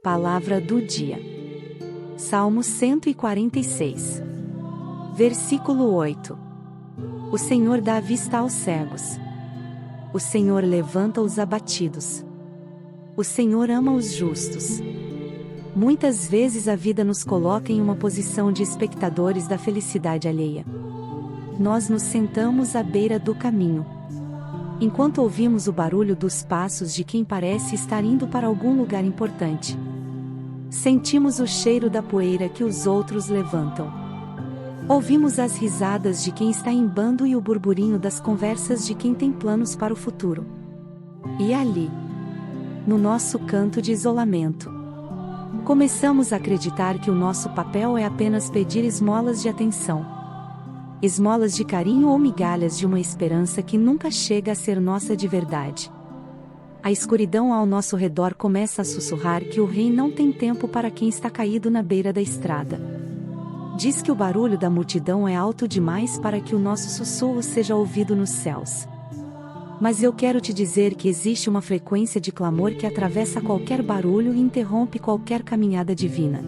Palavra do dia. Salmo 146. Versículo 8. O Senhor dá vista aos cegos. O Senhor levanta os abatidos. O Senhor ama os justos. Muitas vezes a vida nos coloca em uma posição de espectadores da felicidade alheia. Nós nos sentamos à beira do caminho. Enquanto ouvimos o barulho dos passos de quem parece estar indo para algum lugar importante. Sentimos o cheiro da poeira que os outros levantam. Ouvimos as risadas de quem está em bando e o burburinho das conversas de quem tem planos para o futuro. E ali, no nosso canto de isolamento, começamos a acreditar que o nosso papel é apenas pedir esmolas de atenção. Esmolas de carinho ou migalhas de uma esperança que nunca chega a ser nossa de verdade. A escuridão ao nosso redor começa a sussurrar que o rei não tem tempo para quem está caído na beira da estrada. Diz que o barulho da multidão é alto demais para que o nosso sussurro seja ouvido nos céus. Mas eu quero te dizer que existe uma frequência de clamor que atravessa qualquer barulho e interrompe qualquer caminhada divina.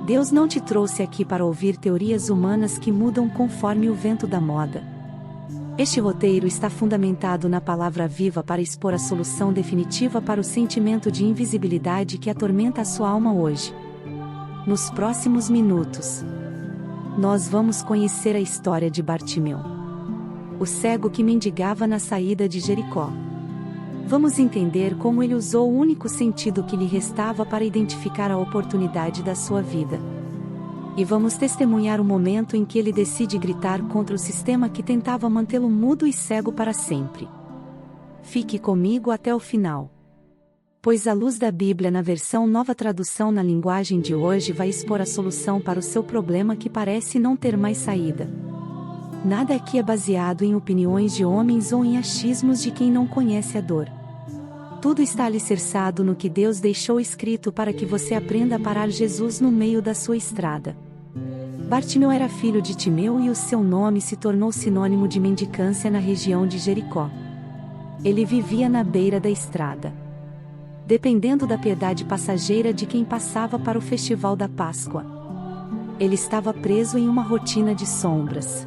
Deus não te trouxe aqui para ouvir teorias humanas que mudam conforme o vento da moda. Este roteiro está fundamentado na palavra viva para expor a solução definitiva para o sentimento de invisibilidade que atormenta a sua alma hoje. Nos próximos minutos, nós vamos conhecer a história de Bartimeu, o cego que mendigava na saída de Jericó. Vamos entender como ele usou o único sentido que lhe restava para identificar a oportunidade da sua vida. E vamos testemunhar o momento em que ele decide gritar contra o sistema que tentava mantê-lo mudo e cego para sempre. Fique comigo até o final. Pois a luz da Bíblia na versão Nova Tradução na linguagem de hoje vai expor a solução para o seu problema que parece não ter mais saída. Nada aqui é baseado em opiniões de homens ou em achismos de quem não conhece a dor. Tudo está alicerçado no que Deus deixou escrito para que você aprenda a parar Jesus no meio da sua estrada. Bartimeu era filho de Timeu e o seu nome se tornou sinônimo de mendicância na região de Jericó. Ele vivia na beira da estrada, dependendo da piedade passageira de quem passava para o festival da Páscoa. Ele estava preso em uma rotina de sombras,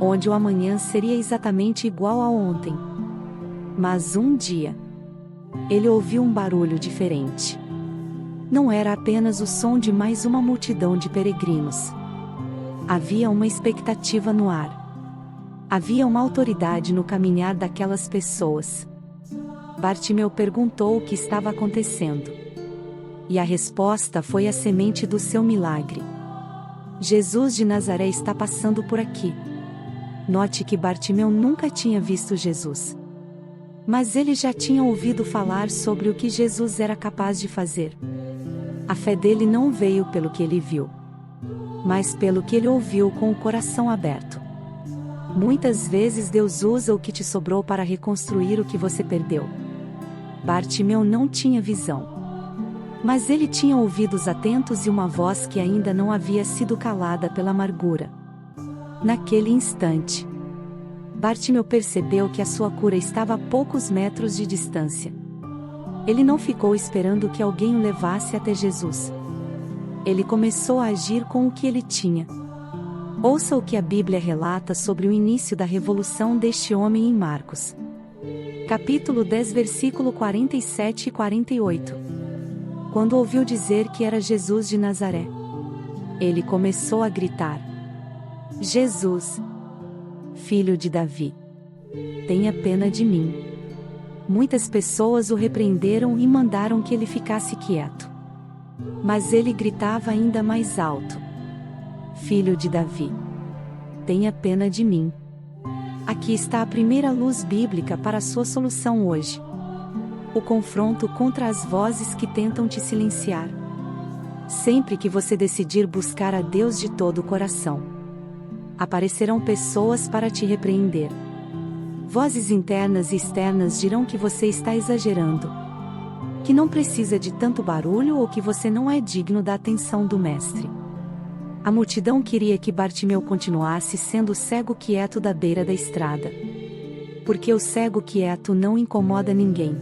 onde o amanhã seria exatamente igual ao ontem. Mas um dia, ele ouviu um barulho diferente. Não era apenas o som de mais uma multidão de peregrinos. Havia uma expectativa no ar. Havia uma autoridade no caminhar daquelas pessoas. Bartimeu perguntou o que estava acontecendo. E a resposta foi a semente do seu milagre. Jesus de Nazaré está passando por aqui. Note que Bartimeu nunca tinha visto Jesus. Mas ele já tinha ouvido falar sobre o que Jesus era capaz de fazer. A fé dele não veio pelo que ele viu, mas pelo que ele ouviu com o coração aberto. Muitas vezes Deus usa o que te sobrou para reconstruir o que você perdeu. Bartimeu não tinha visão, mas ele tinha ouvidos atentos e uma voz que ainda não havia sido calada pela amargura. Naquele instante, Bartimeu percebeu que a sua cura estava a poucos metros de distância. Ele não ficou esperando que alguém o levasse até Jesus. Ele começou a agir com o que ele tinha. Ouça o que a Bíblia relata sobre o início da revolução deste homem em Marcos. Capítulo 10, versículo 47 e 48. Quando ouviu dizer que era Jesus de Nazaré, ele começou a gritar: Jesus, filho de Davi, tenha pena de mim. Muitas pessoas o repreenderam e mandaram que ele ficasse quieto. Mas ele gritava ainda mais alto: Filho de Davi, tenha pena de mim. Aqui está a primeira luz bíblica para a sua solução hoje. O confronto contra as vozes que tentam te silenciar. Sempre que você decidir buscar a Deus de todo o coração, aparecerão pessoas para te repreender. Vozes internas e externas dirão que você está exagerando, que não precisa de tanto barulho ou que você não é digno da atenção do Mestre. A multidão queria que Bartimeu continuasse sendo o cego quieto da beira da estrada. Porque o cego quieto não incomoda ninguém.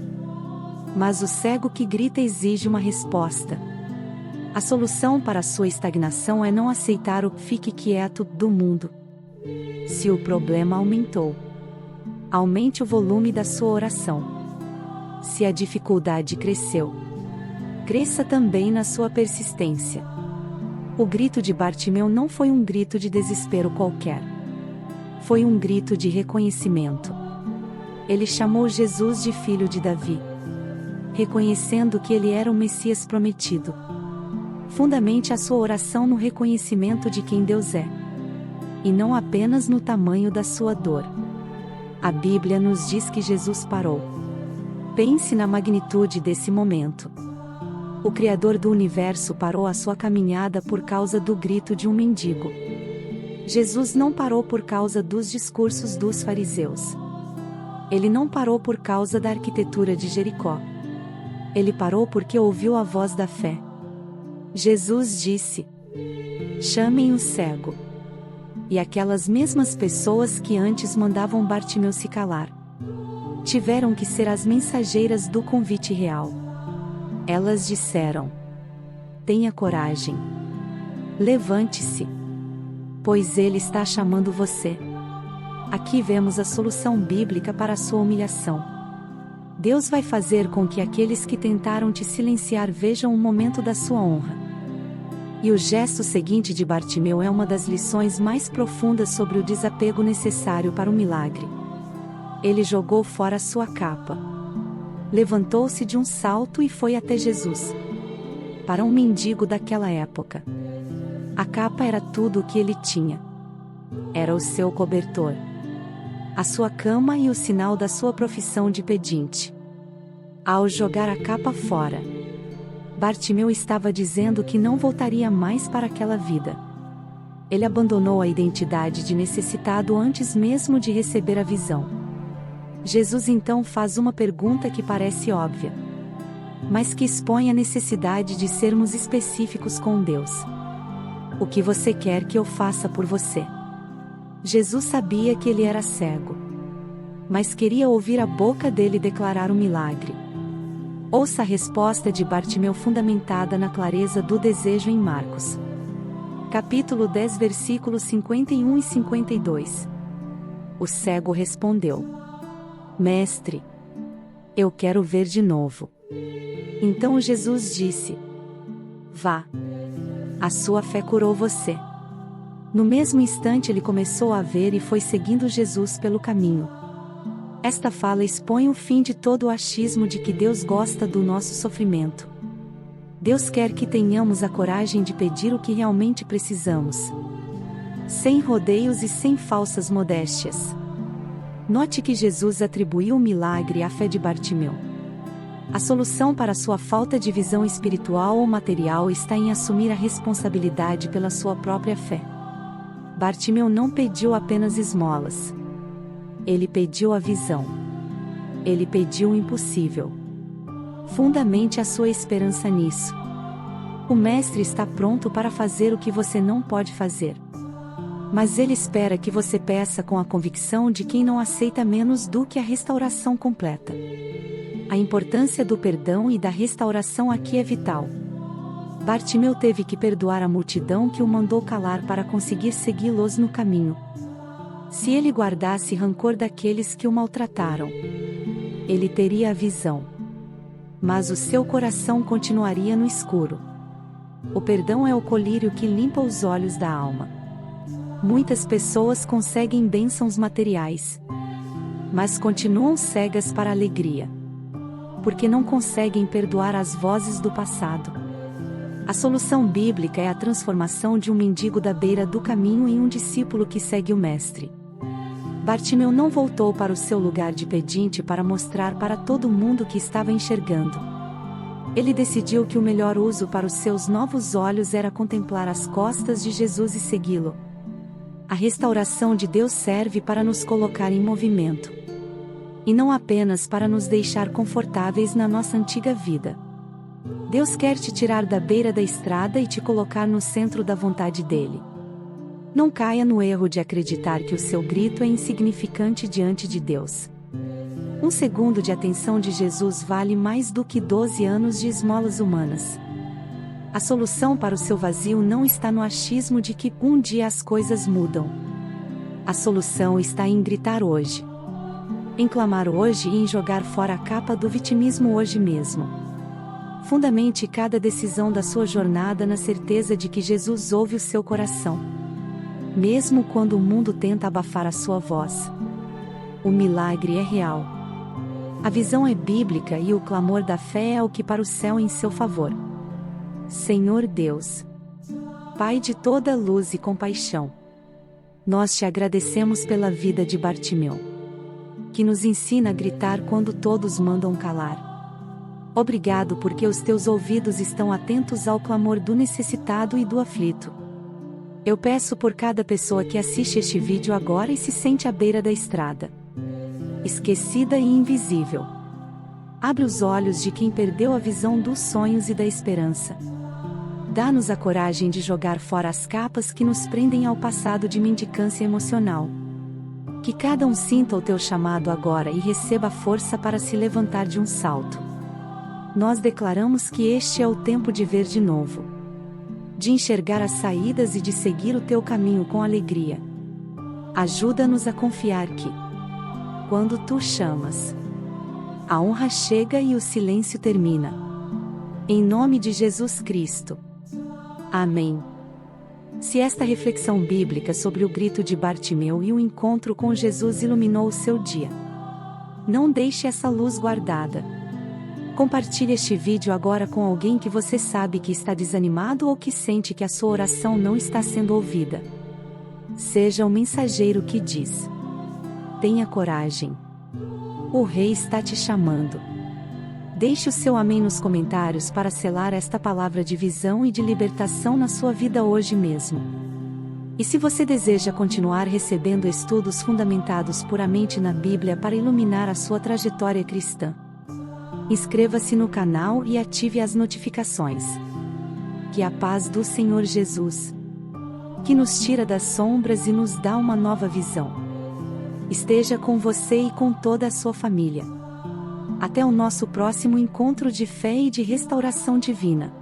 Mas o cego que grita exige uma resposta. A solução para sua estagnação é não aceitar o "fique quieto" do mundo. Se o problema aumentou, aumente o volume da sua oração. Se a dificuldade cresceu, cresça também na sua persistência. O grito de Bartimeu não foi um grito de desespero qualquer. Foi um grito de reconhecimento. Ele chamou Jesus de filho de Davi, reconhecendo que ele era o Messias prometido. Fundamente a sua oração no reconhecimento de quem Deus é, e não apenas no tamanho da sua dor. A Bíblia nos diz que Jesus parou. Pense na magnitude desse momento. O Criador do universo parou a sua caminhada por causa do grito de um mendigo. Jesus não parou por causa dos discursos dos fariseus. Ele não parou por causa da arquitetura de Jericó. Ele parou porque ouviu a voz da fé. Jesus disse: "Chamem o cego." E aquelas mesmas pessoas que antes mandavam Bartimeu se calar, tiveram que ser as mensageiras do convite real. Elas disseram: "Tenha coragem. Levante-se, pois ele está chamando você." Aqui vemos a solução bíblica para a sua humilhação. Deus vai fazer com que aqueles que tentaram te silenciar vejam o momento da sua honra. E o gesto seguinte de Bartimeu é uma das lições mais profundas sobre o desapego necessário para o milagre. Ele jogou fora sua capa, levantou-se de um salto e foi até Jesus. Para um mendigo daquela época, a capa era tudo o que ele tinha. Era o seu cobertor, a sua cama e o sinal da sua profissão de pedinte. Ao jogar a capa fora, Bartimeu estava dizendo que não voltaria mais para aquela vida. Ele abandonou a identidade de necessitado antes mesmo de receber a visão. Jesus então faz uma pergunta que parece óbvia, mas que expõe a necessidade de sermos específicos com Deus. O que você quer que eu faça por você? Jesus sabia que ele era cego, mas queria ouvir a boca dele declarar o milagre. Ouça a resposta de Bartimeu fundamentada na clareza do desejo em Marcos, capítulo 10, versículos 51 e 52. O cego respondeu: "Mestre, eu quero ver de novo." Então Jesus disse: "Vá, a sua fé curou você." No mesmo instante ele começou a ver e foi seguindo Jesus pelo caminho. Esta fala expõe o fim de todo o achismo de que Deus gosta do nosso sofrimento. Deus quer que tenhamos a coragem de pedir o que realmente precisamos, sem rodeios e sem falsas modéstias. Note que Jesus atribuiu o milagre à fé de Bartimeu. A solução para sua falta de visão espiritual ou material está em assumir a responsabilidade pela sua própria fé. Bartimeu não pediu apenas esmolas. Ele pediu a visão. Ele pediu o impossível. Fundamente a sua esperança nisso. O Mestre está pronto para fazer o que você não pode fazer. Mas ele espera que você peça com a convicção de quem não aceita menos do que a restauração completa. A importância do perdão e da restauração aqui é vital. Bartimeu teve que perdoar a multidão que o mandou calar para conseguir segui-los no caminho. Se ele guardasse rancor daqueles que o maltrataram, ele teria a visão, mas o seu coração continuaria no escuro. O perdão é o colírio que limpa os olhos da alma. Muitas pessoas conseguem bênçãos materiais, mas continuam cegas para a alegria, porque não conseguem perdoar as vozes do passado. A solução bíblica é a transformação de um mendigo da beira do caminho em um discípulo que segue o Mestre. Bartimeu não voltou para o seu lugar de pedinte para mostrar para todo mundo que estava enxergando. Ele decidiu que o melhor uso para os seus novos olhos era contemplar as costas de Jesus e segui-lo. A restauração de Deus serve para nos colocar em movimento, e não apenas para nos deixar confortáveis na nossa antiga vida. Deus quer te tirar da beira da estrada e te colocar no centro da vontade dele. Não caia no erro de acreditar que o seu grito é insignificante diante de Deus. Um segundo de atenção de Jesus vale mais do que 12 anos de esmolas humanas. A solução para o seu vazio não está no achismo de que um dia as coisas mudam. A solução está em gritar hoje. Em clamar hoje e em jogar fora a capa do vitimismo hoje mesmo. Fundamente cada decisão da sua jornada na certeza de que Jesus ouve o seu coração. Mesmo quando o mundo tenta abafar a sua voz. O milagre é real. A visão é bíblica e o clamor da fé é o que para o céu em seu favor. Senhor Deus, Pai de toda luz e compaixão, nós te agradecemos pela vida de Bartimeu, que nos ensina a gritar quando todos mandam calar. Obrigado porque os teus ouvidos estão atentos ao clamor do necessitado e do aflito. Eu peço por cada pessoa que assiste este vídeo agora e se sente à beira da estrada, esquecida e invisível. Abre os olhos de quem perdeu a visão dos sonhos e da esperança. Dá-nos a coragem de jogar fora as capas que nos prendem ao passado de mendicância emocional. Que cada um sinta o teu chamado agora e receba força para se levantar de um salto. Nós declaramos que este é o tempo de ver de novo, de enxergar as saídas e de seguir o teu caminho com alegria. Ajuda-nos a confiar que, quando tu chamas, a honra chega e o silêncio termina. Em nome de Jesus Cristo. Amém. Se esta reflexão bíblica sobre o grito de Bartimeu e o encontro com Jesus iluminou o seu dia, não deixe essa luz guardada. Compartilhe este vídeo agora com alguém que você sabe que está desanimado ou que sente que a sua oração não está sendo ouvida. Seja o mensageiro que diz: tenha coragem. O Rei está te chamando. Deixe o seu amém nos comentários para selar esta palavra de visão e de libertação na sua vida hoje mesmo. E se você deseja continuar recebendo estudos fundamentados puramente na Bíblia para iluminar a sua trajetória cristã, inscreva-se no canal e ative as notificações. Que a paz do Senhor Jesus, que nos tira das sombras e nos dá uma nova visão, esteja com você e com toda a sua família. Até o nosso próximo encontro de fé e de restauração divina.